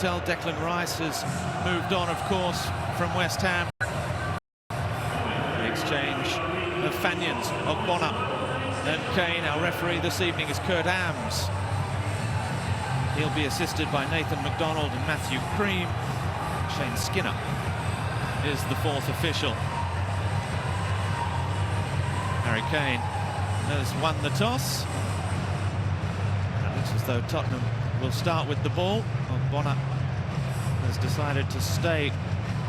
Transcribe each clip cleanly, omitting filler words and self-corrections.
tell. Declan Rice has moved on, of course, from West Ham. The exchange of Fanions, Ogbonna and Kane. Our referee this evening is Kurt Ams. He'll be assisted by Nathan MacDonald and Matthew Cream. Shane Skinner is the fourth official. Harry Kane has won the toss. It looks as though Tottenham will start with the ball. Ogbonna has decided to stay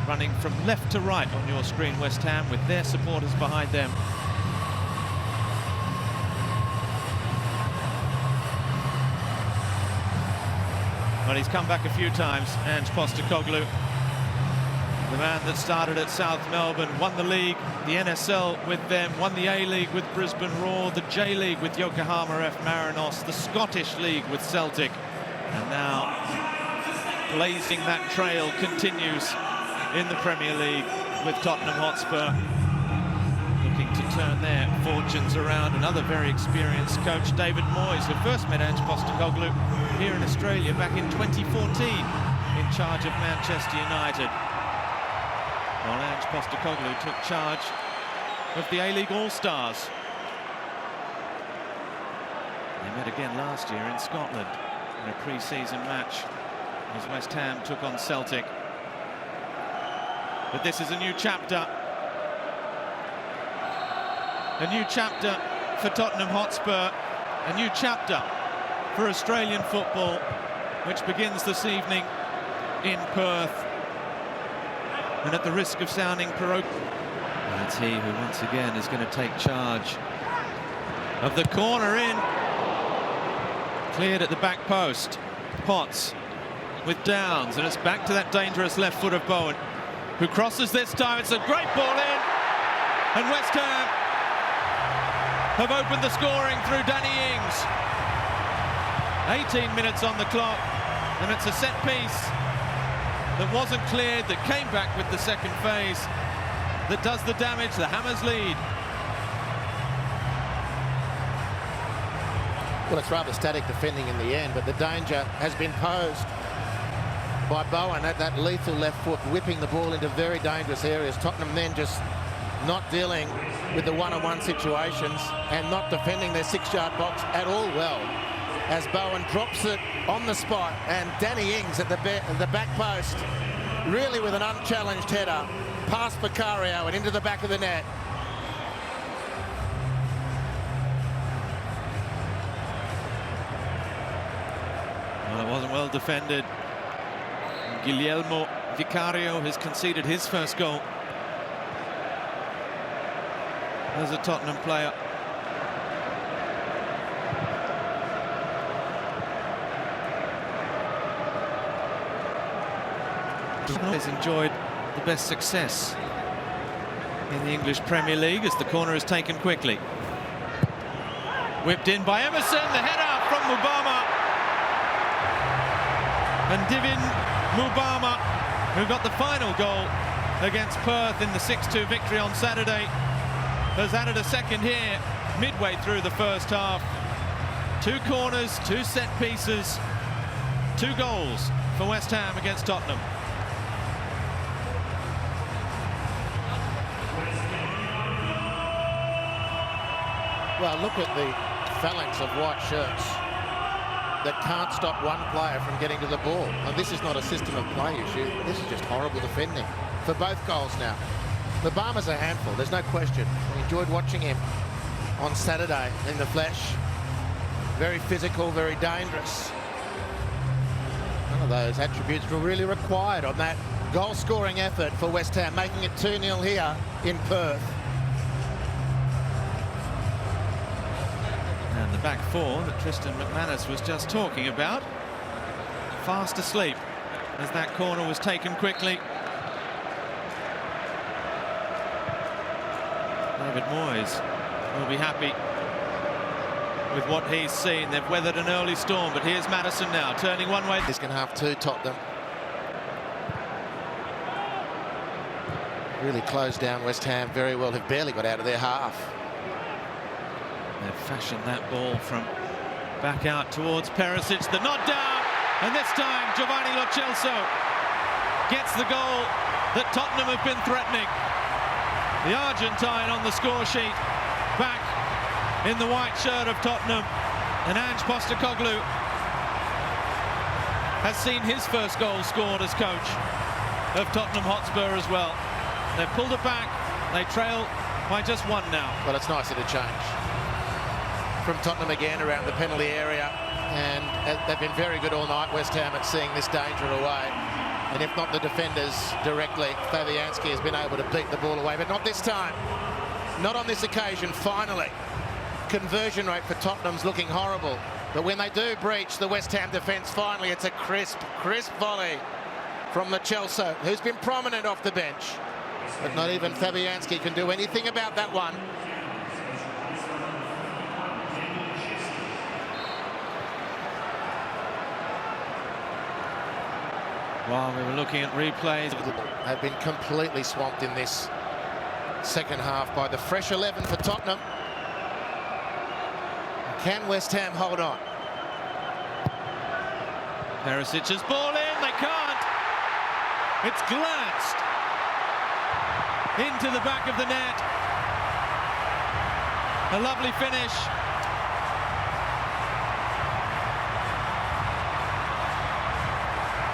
running from left to right on your screen, West Ham, with their supporters behind them. Well, he's come back a few times, and Postecoglou, the man that started at South Melbourne, won the league, the NSL with them, won the A-League with Brisbane Roar, the J-League with Yokohama F. Marinos, the Scottish League with Celtic, and now blazing that trail continues in the Premier League with Tottenham Hotspur, looking to turn their fortunes around. Another very experienced coach, David Moyes, who first met Ange Postecoglou here in Australia back in 2014 in charge of Manchester United. While Ange Postecoglou took charge of the A-League All-Stars. They met again last year in Scotland in a pre-season match as West Ham took on Celtic. But this is a new chapter. A new chapter for Tottenham Hotspur. A new chapter for Australian football, which begins this evening in Perth. And at the risk of sounding parochial, it's he who once again is going to take charge of the corner in. Cleared at the back post. Potts with Downs, and it's back to that dangerous left foot of Bowen, who crosses this time. It's a great ball in, and West Ham have opened the scoring through Danny Ings. 18 minutes on the clock, and it's a set piece that wasn't cleared, that came back with the second phase, that does the damage. The Hammers lead. Well, it's rather static defending in the end, but the danger has been posed by Bowen at that lethal left foot, whipping the ball into very dangerous areas. Tottenham then just not dealing with the one-on-one situations and not defending their 6-yard box at all well, as Bowen drops it on the spot, and Danny Ings at the back post, really with an unchallenged header, past Vicario and into the back of the net. Well, it wasn't well defended. Guillermo Vicario has conceded his first goal as a Tottenham player. Has enjoyed the best success in the English Premier League as the corner is taken quickly. Whipped in by Emerson, the header from Mubama. And Divin Mubama, who got the final goal against Perth in the 6-2 victory on Saturday, has added a second here midway through the first half. 2 corners, 2 set pieces, 2 goals for West Ham against Tottenham. Well, look at the phalanx of white shirts that can't stop one player from getting to the ball. And this is not a system of play issue. This is just horrible defending for both goals now. Mubama's a handful, there's no question. We enjoyed watching him on Saturday in the flesh. Very physical, very dangerous. None of those attributes were really required on that goal-scoring effort for West Ham, making it 2-0 here in Perth. And the back four that Tristan McManus was just talking about, fast asleep as that corner was taken quickly. David Moyes will be happy with what he's seen. They've weathered an early storm, but here's Maddison now, turning one way. He's going to have 2 Tottenham. Really closed down West Ham very well, have barely got out of their half. They've fashioned that ball from back out towards Perisic. The nod down, And this time, Giovanni Lo Celso gets the goal that Tottenham have been threatening. The Argentine on the score sheet, back in the white shirt of Tottenham. And Ange Postecoglou has seen his first goal scored as coach of Tottenham Hotspur as well. They've pulled it back. They trail by just one now. Well, it's nicer to change. From Tottenham again around the penalty area. And they've been very good all night, West Ham, at seeing this danger away. And if not the defenders directly, Fabianski has been able to beat the ball away. But not this time. Not on this occasion, finally. Conversion rate for Tottenham's looking horrible. But when they do breach the West Ham defence, finally it's a crisp volley from Lo Celso, who's been prominent off the bench. But not even Fabianski can do anything about that one. While we were looking at replays, have been completely swamped in this second half by the fresh 11 for Tottenham. Can West Ham hold on? Perisic's ball in, they can't. It's glanced into the back of the net. A lovely finish.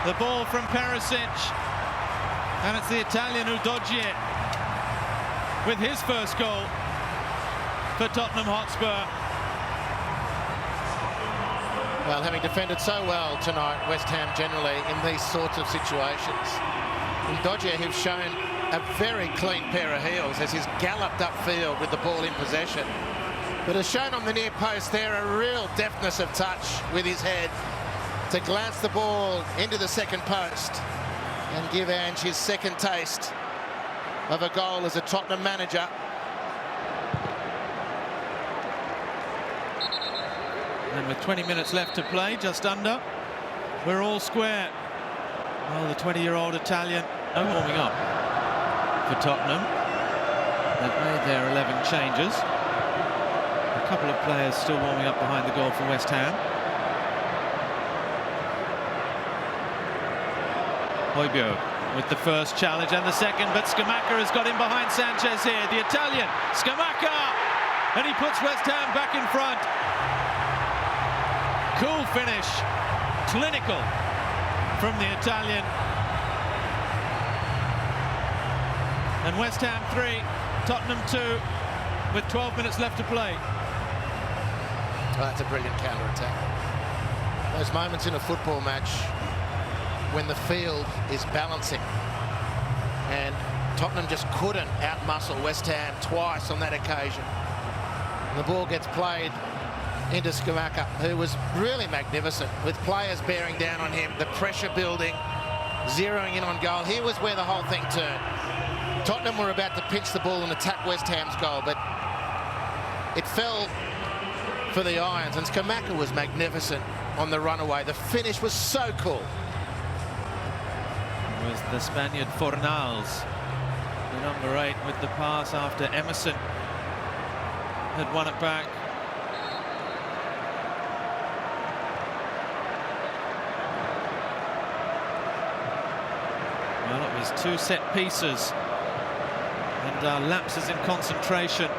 The ball from Perisic, and it's the Italian Udogie with his first goal for Tottenham Hotspur. Well, having defended so well tonight, West Ham generally in these sorts of situations. Udogie, who's shown a very clean pair of heels as he's galloped upfield with the ball in possession. But has shown on the near post there a real deftness of touch with his head to glance the ball into the second post and give Ange his second taste of a goal as a Tottenham manager. And with 20 minutes left to play, just under, we're all square. Well, the 20-year-old Italian, no warming up for Tottenham. They've made their 11 changes. A couple of players still warming up behind the goal for West Ham. Højbjerg with the first challenge and the second, but Scamacca has got in behind Sanchez here. The Italian, Scamacca, and he puts West Ham back in front. Cool finish, clinical from the Italian. And West Ham 3, Tottenham 2, with 12 minutes left to play. Well, that's a brilliant counter-attack. Those moments in a football match when the field is balancing, and Tottenham just couldn't outmuscle West Ham twice on that occasion. And the ball gets played into Scamacca, who was really magnificent, with players bearing down on him, the pressure building, zeroing in on goal. Here was where the whole thing turned. Tottenham were about to pinch the ball and attack West Ham's goal, but it fell for the Irons, and Scamacca was magnificent on the runaway. The finish was so cool. It was the Spaniard Fornals, the number 8, with the pass after Emerson had won it back. Well, it was 2 set pieces and lapses in concentration